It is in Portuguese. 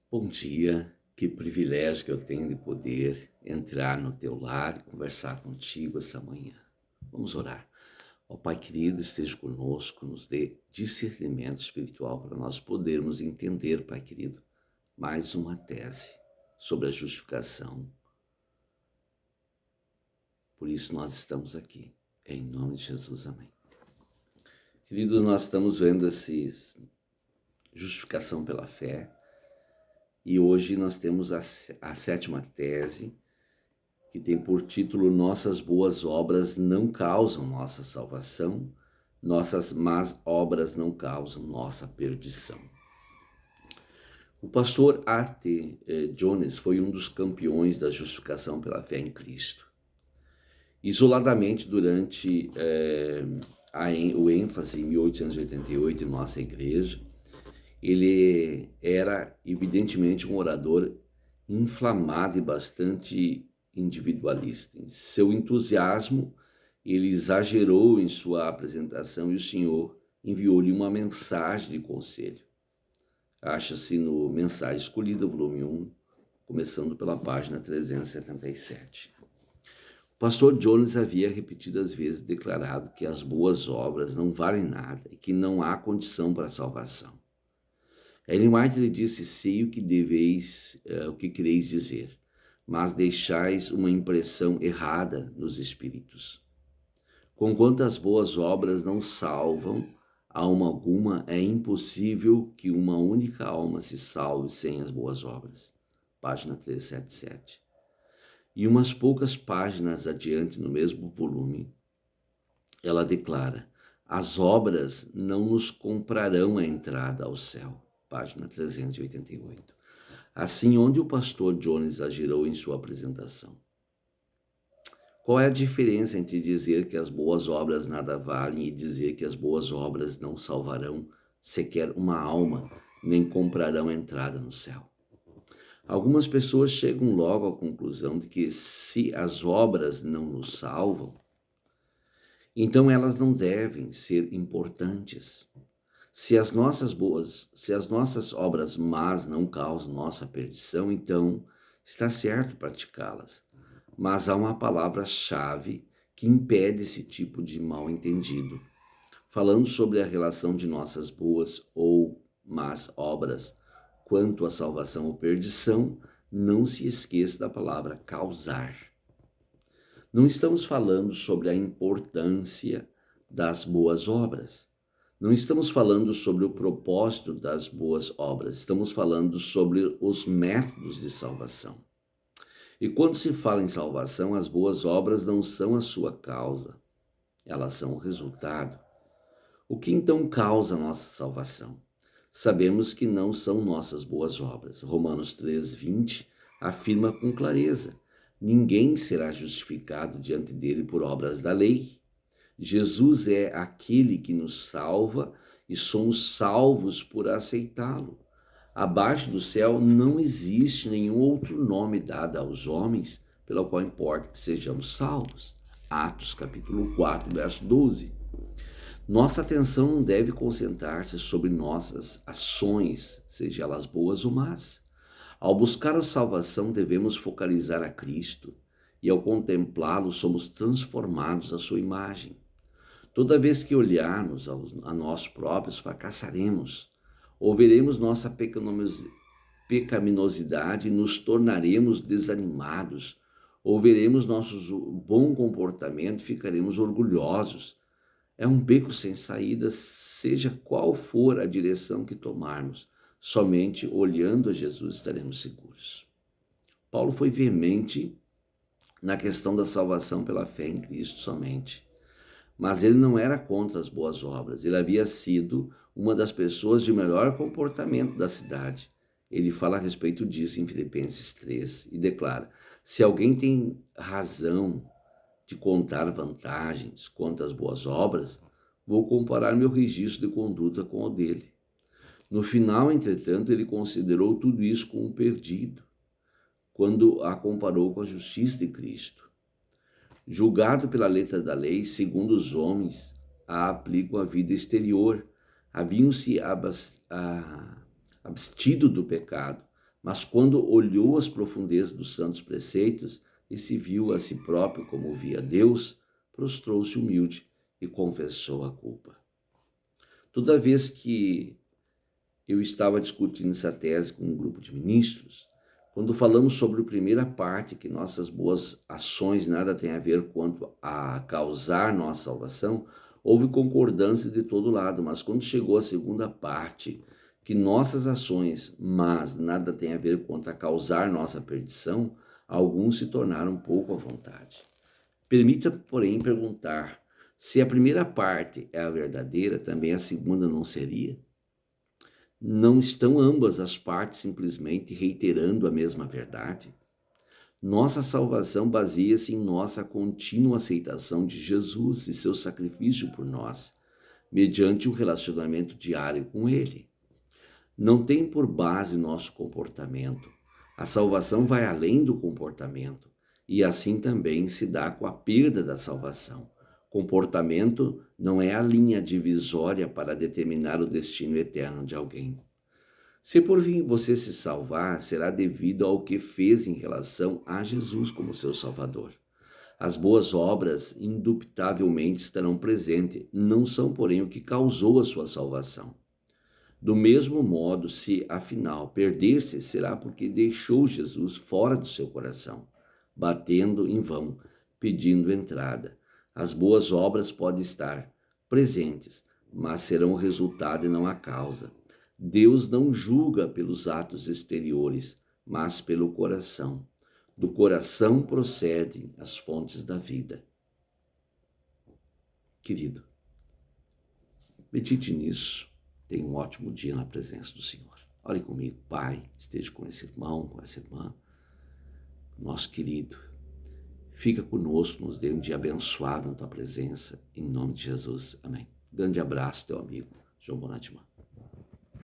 Bom dia, que privilégio que eu tenho de poder entrar no teu lar e conversar contigo essa manhã. Vamos orar. Ó Pai querido, esteja conosco, nos dê discernimento espiritual para nós podermos entender, Pai querido, mais uma tese sobre a justificação. Por isso nós estamos aqui. Em nome de Jesus, amém. Queridos, nós estamos vendo essa justificação pela fé. E hoje nós temos a sétima tese, que tem por título Nossas boas obras não causam nossa salvação, nossas más obras não causam nossa perdição. O pastor R.T. Jones foi um dos campeões da justificação pela fé em Cristo. Isoladamente, durante o ênfase em 1888 em nossa igreja, ele era evidentemente um orador inflamado e bastante individualista. Em seu entusiasmo, ele exagerou em sua apresentação e o Senhor enviou-lhe uma mensagem de conselho. Acha-se no Mensagem Escolhida, volume 1, começando pela página 377. O pastor Jones havia repetidas vezes declarado que as boas obras não valem nada e que não há condição para a salvação. Ellen White lhe disse: sei o que quereis dizer, mas deixais uma impressão errada nos espíritos. Conquanto as boas obras não salvam alma alguma, é impossível que uma única alma se salve sem as boas obras. Página 377. E umas poucas páginas adiante, no mesmo volume, ela declara: as obras não nos comprarão a entrada ao céu. Página 388. Assim, onde o pastor Jones exagerou em sua apresentação? Qual é a diferença entre dizer que as boas obras nada valem e dizer que as boas obras não salvarão sequer uma alma, nem comprarão entrada no céu? Algumas pessoas chegam logo à conclusão de que se as obras não nos salvam, então elas não devem ser importantes. Se as nossas obras más não causam nossa perdição, então está certo praticá-las. Mas há uma palavra-chave que impede esse tipo de mal-entendido. Falando sobre a relação de nossas boas ou más obras quanto à salvação ou perdição, não se esqueça da palavra causar. Não estamos falando sobre a importância das boas obras. Não estamos falando sobre o propósito das boas obras, estamos falando sobre os métodos de salvação. E quando se fala em salvação, as boas obras não são a sua causa, elas são o resultado. O que então causa a nossa salvação? Sabemos que não são nossas boas obras. Romanos 3:20 afirma com clareza: ninguém será justificado diante dele por obras da lei. Jesus é aquele que nos salva e somos salvos por aceitá-lo. Abaixo do céu não existe nenhum outro nome dado aos homens pelo qual importa que sejamos salvos. Atos capítulo 4, verso 12. Nossa atenção não deve concentrar-se sobre nossas ações, seja elas boas ou más. Ao buscar a salvação, devemos focalizar a Cristo e ao contemplá-lo somos transformados à sua imagem. Toda vez que olharmos a nós próprios, fracassaremos, ou veremos nossa pecaminosidade e nos tornaremos desanimados, ou veremos nosso bom comportamento e ficaremos orgulhosos. É um beco sem saída, seja qual for a direção que tomarmos. Somente olhando a Jesus estaremos seguros. Paulo foi veemente na questão da salvação pela fé em Cristo somente. Mas ele não era contra as boas obras, ele havia sido uma das pessoas de melhor comportamento da cidade. Ele fala a respeito disso em Filipenses 3 e declara: se alguém tem razão de contar vantagens quanto às boas obras, vou comparar meu registro de conduta com o dele. No final, entretanto, ele considerou tudo isso como perdido, quando a comparou com a justiça de Cristo. Julgado pela letra da lei, segundo os homens a aplicam à vida exterior, haviam-se abstido do pecado, Mas quando olhou as profundezas dos santos preceitos e se viu a si próprio como via Deus, prostrou-se humilde e confessou a culpa. Toda vez que eu estava discutindo essa tese com um grupo de ministros, quando falamos sobre a primeira parte, que nossas boas ações nada têm a ver quanto a causar nossa salvação, houve concordância de todo lado, mas quando chegou a segunda parte, que nossas ações, mas nada tem a ver quanto a causar nossa perdição, alguns se tornaram um pouco à vontade. Permita, porém, perguntar, se a primeira parte é a verdadeira, também a segunda não seria? Não estão ambas as partes simplesmente reiterando a mesma verdade? Nossa salvação baseia-se em nossa contínua aceitação de Jesus e seu sacrifício por nós, mediante um relacionamento diário com Ele. Não tem por base nosso comportamento. A salvação vai além do comportamento, e assim também se dá com a perda da salvação. Comportamento não é a linha divisória para determinar o destino eterno de alguém. Se por fim você se salvar, será devido ao que fez em relação a Jesus como seu Salvador. As boas obras indubitavelmente estarão presentes, não são, porém, o que causou a sua salvação. Do mesmo modo, se afinal perder-se, será porque deixou Jesus fora do seu coração, batendo em vão, pedindo entrada. As boas obras podem estar presentes, mas serão o resultado e não a causa. Deus não julga pelos atos exteriores, mas pelo coração. Do coração procedem as fontes da vida. Querido, medite nisso. Tenha um ótimo dia na presença do Senhor. Ore comigo, Pai, esteja com esse irmão, com essa irmã, nosso querido. Fica conosco, nos dê um dia abençoado na tua presença, em nome de Jesus. Amém. Grande abraço, teu amigo, João Bonatman.